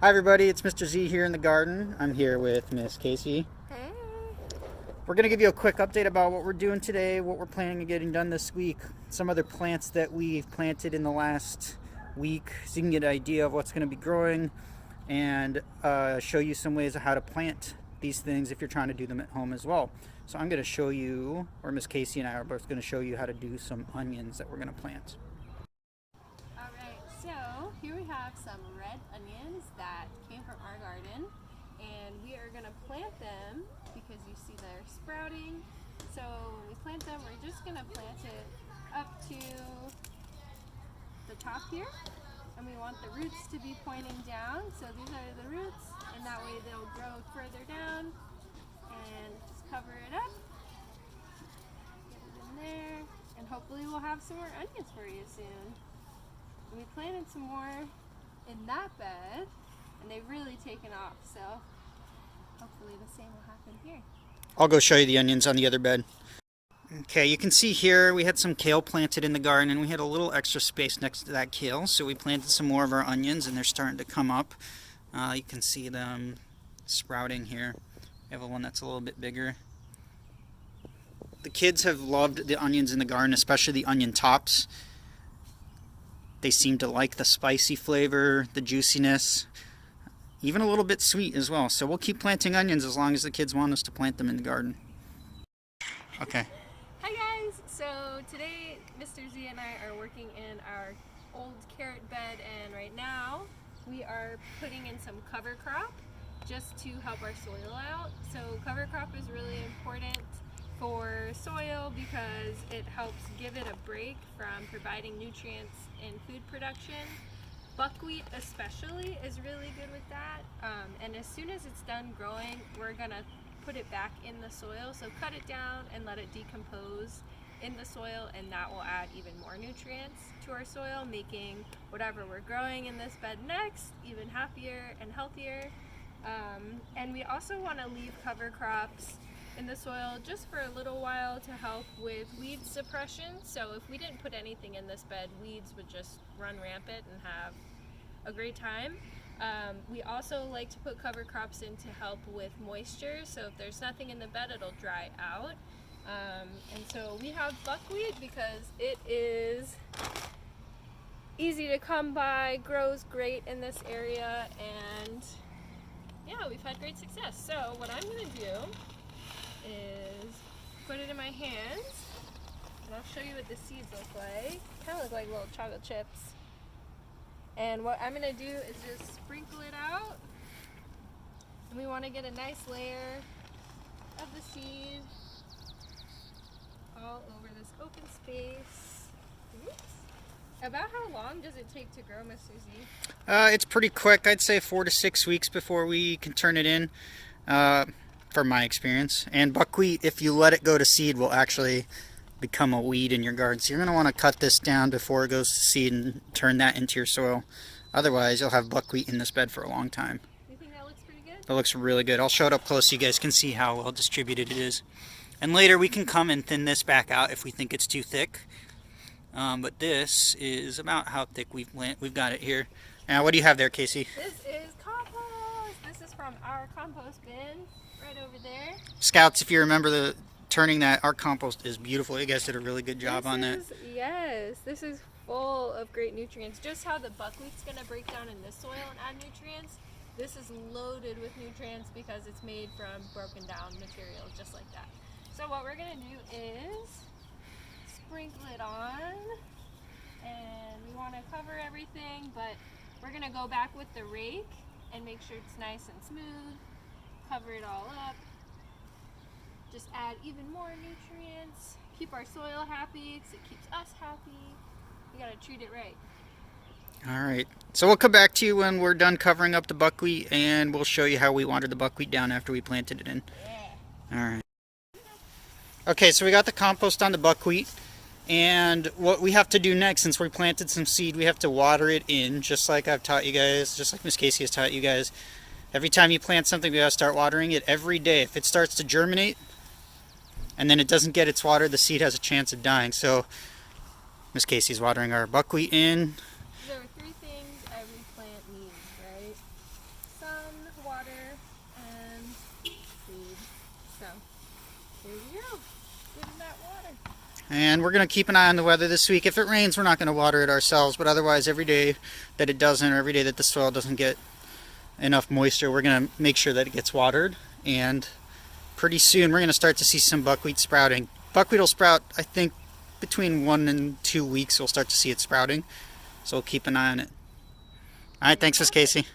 Hi everybody, it's Mr. Z here in the garden. I'm here with Miss Casey. Hey. We're going to give you a quick update about what we're doing today, what we're planning on getting done this week, some other plants that we've planted in the last week so you can get an idea of what's going to be growing, and show you some ways of how to plant these things if you're trying to do them at home as well. So I'm going to show you, or Miss Casey and I are both going to show you how to do some onions that we're going to plant. Alright, so here we have some red onions that came from our garden, and we are going to plant them because you see they're sprouting. So when we plant them, we're just going to plant it up to the top here, and we want the roots to be pointing down. So these are the roots, and that way they'll grow further down. And just cover it up, get it in there, and hopefully we'll have some more onions for you soon. We planted some more in that bed, and they've really taken off, so hopefully the same will happen here. I'll go show you the onions on the other bed. Okay, you can see here we had some kale planted in the garden, and we had a little extra space next to that kale, so we planted some more of our onions, and they're starting to come up. You can see them sprouting here. We have one that's a little bit bigger. The kids have loved the onions in the garden, especially the onion tops. They seem to like the spicy flavor, the juiciness, even a little bit sweet as well. So we'll keep planting onions as long as the kids want us to plant them in the garden. Okay. Hi guys! So today Mr. Z and I are working in our old carrot bed, and right now we are putting in some cover crop just to help our soil out. So cover crop is really important for soil because it helps give it a break from providing nutrients in food production. Buckwheat especially is really good with that, and as soon as it's done growing, we're gonna put it back in the soil. So cut it down and let it decompose in the soil, and that will add even more nutrients to our soil, making whatever we're growing in this bed next even happier and healthier. And we also want to leave cover crops in the soil just for a little while to help with weed suppression. So if we didn't put anything in this bed, weeds would just run rampant and have a great time. We also like to put cover crops in to help with moisture. So if there's nothing in the bed, it'll dry out. And so we have buckwheat because it is easy to come by, grows great in this area, and yeah, we've had great success. So what I'm going to do is put it in my hands, and I'll show you what the seeds look like. Kind of look like little chocolate chips. And what I'm going to do is just sprinkle it out, and we want to get a nice layer of the seed all over this open space. Oops. About how long does it take to grow, Mr. Z? It's pretty quick. I'd say 4 to 6 weeks before we can turn it in, from my experience. And buckwheat, if you let it go to seed, will actually become a weed in your garden. So you're going to want to cut this down before it goes to seed and turn that into your soil. Otherwise, you'll have buckwheat in this bed for a long time. You think that looks pretty good? That looks really good. I'll show it up close so you guys can see how well distributed it is. And later we can come and thin this back out if we think it's too thick. But this is about how thick we've got it here. Now, what do you have there, Casey? This is compost. This is from our compost bin right over there. Scouts, if you remember turning that, our compost is beautiful. You guys did a really good job on that. Yes, this is full of great nutrients. Just how the buckwheat's going to break down in this soil and add nutrients, this is loaded with nutrients because it's made from broken down materials just like that. So what we're going to do is sprinkle it on, and we want to cover everything, but we're going to go back with the rake and make sure it's nice and smooth, cover it all up, just add even more nutrients, keep our soil happy because it keeps us happy. We got to treat it right. Alright, so we'll come back to you when we're done covering up the buckwheat, and we'll show you how we watered the buckwheat down after we planted it in. Yeah. Alright. Okay, so we got the compost on the buckwheat, and what we have to do next, since we planted some seed, we have to water it in, just like I've taught you guys, just like Miss Casey has taught you guys. Every time you plant something, we gotta start watering it every day. If it starts to germinate, and then it doesn't get its water, the seed has a chance of dying. So Miss Casey's watering our buckwheat in. There are 3 things every plant needs, right? So here we go. Give them that water. And we're going to keep an eye on the weather this week. If it rains, we're not going to water it ourselves, but otherwise every day that it doesn't, or every day that the soil doesn't get enough moisture, we're going to make sure that it gets watered. And pretty soon we're going to start to see some buckwheat sprouting. Buckwheat will sprout, I think, between 1 and 2 weeks we'll start to see it sprouting. So we'll keep an eye on it. All right, thanks, Miss Casey.